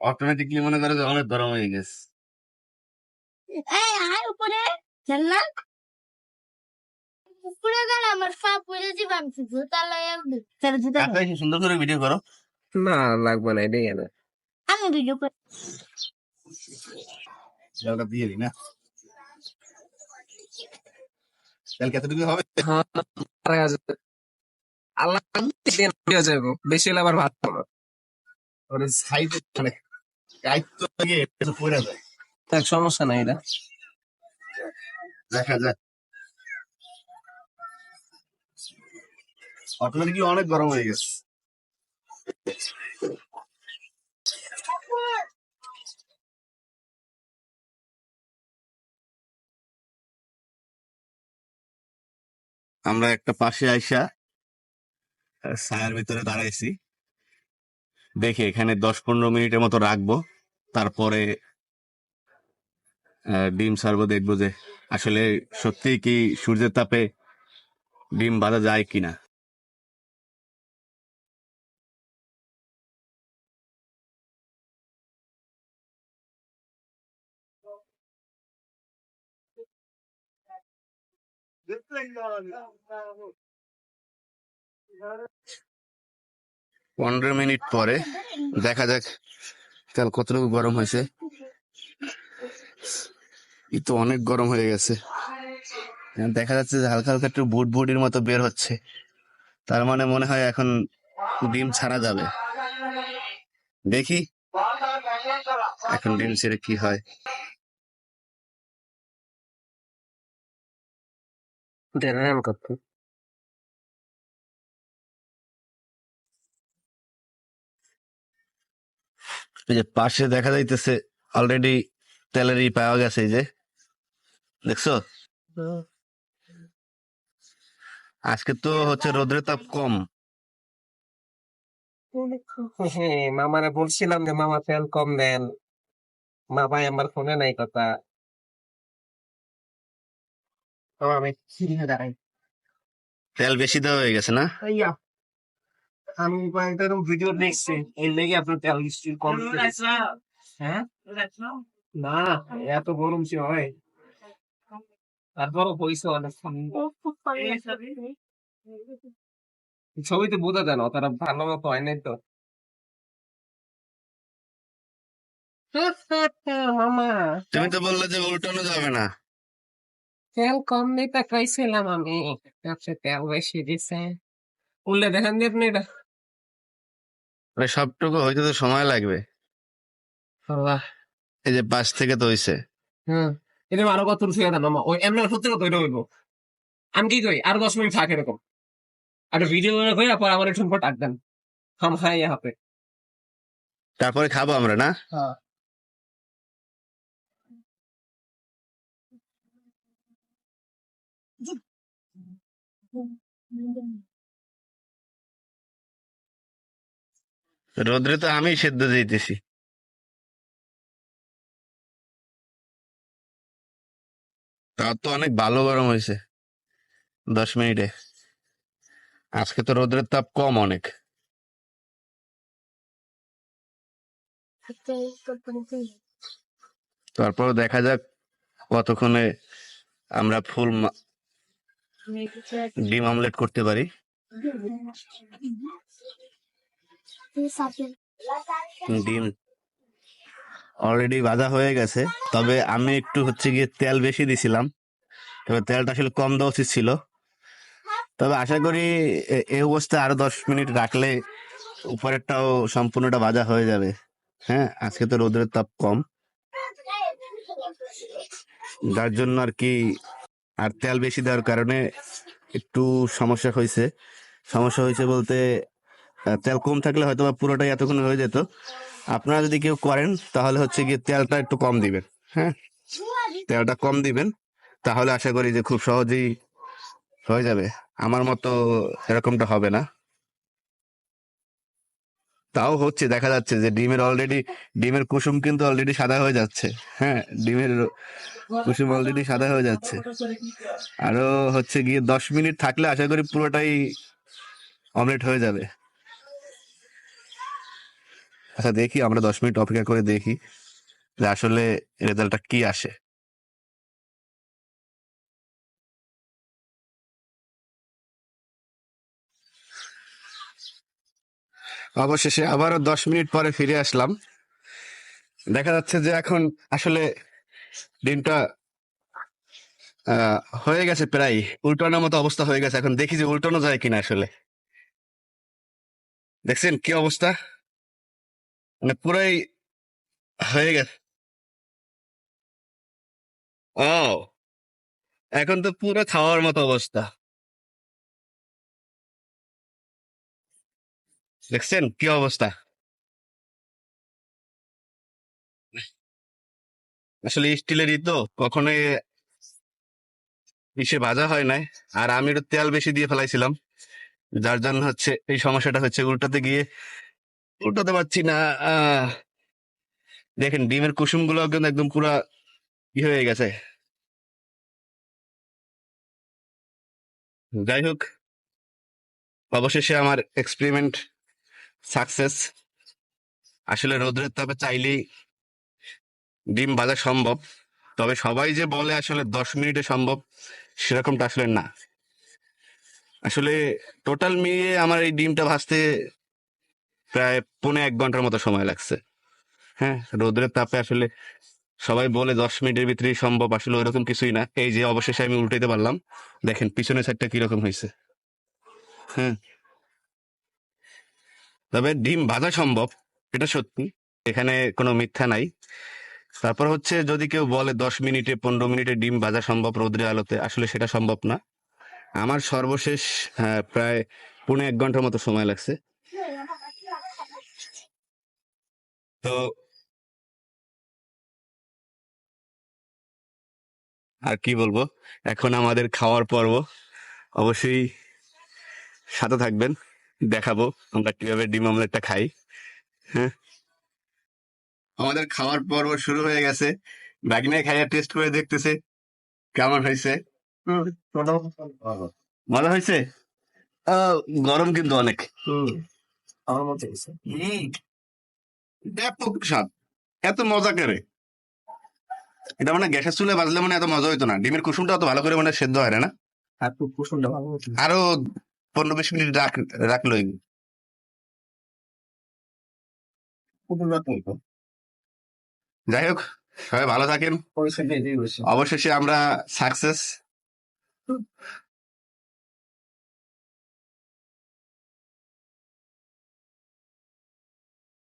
Automatically মনে করে যে অনেক গরম হয়ে গেছে। এই আয় উপরে চল না উপরে গেলে আমার পা পড়ে যাবে আমি জুতা লাগিয়ে চল জুতা কাকা এসে সুন্দর করে ভিডিও করো। না লাগবে না, এটাই না। আমি ভিডিও করি তেলটা দিয়ে দিই না, তেল কতটুকু হবে? হ্যাঁ, আল্লাহ দিয়ে যাবো, বেশি হলে আবার ভাত খাবো। ওর সাইডে মানে দায়িত্ব থেকে একটু পড়ে যায়, দেখ সমস্যা নাই, এটা দেখা যায় অটোমেটিকলি অনেক গরম হয়ে গেছে। আমরা একটা পাশে আইসা ছায়ার ভিতরে দাঁড়াইছি, দেখি এখানে 10-15 মিনিটের মতো রাখবো, তারপরে ডিম ছাড়বো, দেখবো যে আসলে সত্যি কি সূর্যের তাপে ডিম ভাজা যায় কিনা। পনেরো মিনিট পরে দেখা যাক তেল কতটুকু গরম হয়েছে। এই তো অনেক গরম হয়ে গেছে, দেখা যাচ্ছে যে হালকা হালকা একটু বুট বুটির মতো বের হচ্ছে, তার মানে মনে হয় এখন ডিম ছাড়া যাবে। দেখি এখন ডিম ছেড়ে কি হয়। করতে এই যে পাশে দেখা যাইতেছে অলরেডি তেলেরই পাওয়া গেছে, এই যে দেখছো। আজকে তো হচ্ছে রোদের তাপ কম। হ্যাঁ, মামারে বলছিলাম যে মামা তেল কম দেন, মা ভাই আমার ফোনে নাই কথা। আমি সিঁড়িতে দাঁড়াই, তেল বেশি দেওয়া হয়ে গেছে না? ইয়া, আমি কয়েকটা ভিডিও দেখছি, এর লেগে আপনার তেল স্টিল কম দিতেছে। হ্যাঁ না, এত গরম ছিল হয়, তারপরও পয়সা অনেক ছবি তো বোঝা যায় না, তারা ভালো মতো হয় নাই তো। মামা তুমি তো বললে যে উল্টানো যাবে না। তেল কম দিতে কইছিলাম আমি, সে তেল বেশি দিছে। উল্লে দেখেন দি আপনি এটা। মানে সবটুকু হইতে তো সময় লাগবে। আল্লাহ, এই যে পাশ থেকে তো হইছে। হ্যাঁ, এটা আরো কত শুয়ে দেন মামা, ওই এমনি সত্যি কথা ওইটা হইব। আমি কি কই, আরো 10 মিনিট থাক এরকম, একটা ভিডিও করে পর আমার একটু পর টাক দেন, হাম হ্যাঁ ইয়া হবে। তারপরে খাবো আমরা না? হ্যাঁ, রোদ্রে তো আমি সেদ্ধ দিতেছি। তাও তো অনেক ভালো গরম হয়েছে 10 মিনিটে। আজকে তো রোদ্রের তাপ কম অনেক। তারপর দেখা যাক কতক্ষণে আমরা ডিম অমলেট করতে পারি। ডিম অলরেডি ভাজা হয়ে গেছে, তবে আমি একটু হচ্ছে গিয়ে তেল বেশি দিছিলাম, তবে তেলটা আসলে কম দেওয়া উচিত ছিল। তবে আশা করি এই অবস্থায় আরো 10 মিনিট রাখলে উপরেরটাও সম্পূর্ণটা ভাজা হয়ে যাবে। হ্যাঁ, আজকে তো রোদের তাপ কম, যার জন্য আর কি, আর তেল বেশি দেওয়ার কারণে একটু সমস্যা হয়েছে। সমস্যা হয়েছে বলতে তেল কম থাকলে হয়তো বা পুরোটাই এতক্ষণ হয়ে যেত। আপনারা যদি কেউ করেন তাহলে হচ্ছে গিয়ে তেলটা একটু কম দিবেন। হ্যাঁ, তেলটা কম দিবেন, তাহলে আশা করি যে খুব সহজেই হয়ে যাবে। আমার মতো এরকমটা হবে না। তাও হচ্ছে, দেখা যাচ্ছে যে ডিমের কুসুম কিন্তু অলরেডি সাদা হয়ে যাচ্ছে। হ্যাঁ, ডিমের কুসুম অলরেডি সাদা হয়ে যাচ্ছে। আরো হচ্ছে গিয়ে 10 মিনিট থাকলে আশা করি পুরোটাই অমলেট হয়ে যাবে। আচ্ছা দেখি, আমরা 10 মিনিট অপেক্ষা করে দেখি যে আসলে রেজাল্টটা কি আসে। অবশেষে আবারও 10 মিনিট পরে ফিরে আসলাম। দেখা যাচ্ছে যে এখন আসলে ডিমটা হয়ে গেছে, প্রায় উল্টানোর মতো অবস্থা হয়ে গেছে। এখন দেখি যে উল্টানো যায় কিনা। আসলে দেখছেন কি অবস্থা, মানে পুরাই হয়ে গেছে। ও, এখন তো পুরো খাওয়ার মতো অবস্থা। দেখছেন কি অবস্থা। আসলে স্টিলেরই তো, কখনোই ইসে ভাজা হয় নাই। আর আমি একটু তেল বেশি দিয়ে ফেলাইছিলাম, যার জন্য হচ্ছে এই সমস্যাটা হচ্ছে। উল্টাতে গিয়ে উল্টাতে পারছি না। আহ দেখেন ডিমের কুসুম গুলো কিন্তু একদম পুরা ই হয়ে গেছে। যাই হোক, অবশেষে আমার এক্সপেরিমেন্ট সাকসেস। আসলে রোদ্রের তাপে চাইলেই ডিম ভাজা সম্ভব, তবে সবাই যে বলে আসলে 10 মিনিটে সম্ভব, সেরকমটা আসলে না। আসলে টোটাল মিলিয়ে আমার এই ডিমটা ভাজতে প্রায় 1.5 ঘন্টার মতো সময় লাগছে। হ্যাঁ, রোদ্রের তাপে আসলে সবাই বলে 10 মিনিটের ভিতরেই সম্ভব, আসলে ওইরকম কিছুই না। এই যে অবশেষে আমি উল্টাইতে পারলাম, দেখেন পিছনের সাইডটা কিরকম হয়েছে। হ্যাঁ, তবে ডিম ভাজা সম্ভব, এটা সত্যি, এখানে কোনো মিথ্যা নাই। তারপর হচ্ছে যদি কেউ বলে 10 মিনিটে 15 মিনিটে ডিম ভাজা সম্ভব রোদ্রের আলোতে, আসলে সেটা সম্ভব না। আমার সর্বশেষ প্রায় 1.5 ঘন্টার মতো সময় লাগছে। তো আর কি বলবো, এখন আমাদের খাওয়ার পর্ব। অবশ্যই সাথে থাকবেন, দেখাবো আমরা কিভাবে ডিম অমলেটটা খাই। হ্যাঁ, আমাদের খাওয়ার পর্ব শুরু হয়ে গেছে। ভাগিনা খাইয়া টেস্ট করে দেখতেছে কেমন হয়েছে। মজা হয়েছে। আহ, গরম কিন্তু অনেক। আমার মতো হয়েছে। হম, ব্যাপক স্বাদ। এত মজা করে এটা মানে গ্যাসের চুলে বাজলে মানে এত মজা হইতো না। ডিমের কুসুমটা অত ভালো করে মানে সেদ্ধ হয় না। আর খুব কুসুমটা ভালো হতো। আরো 15-20 মিনিট রাখলো। যাই হোক, সবাই ভালো থাকেন। পরিষ্কার দিয়ে দিয়ে বসে। অবশেষে আমরা সাকসেস।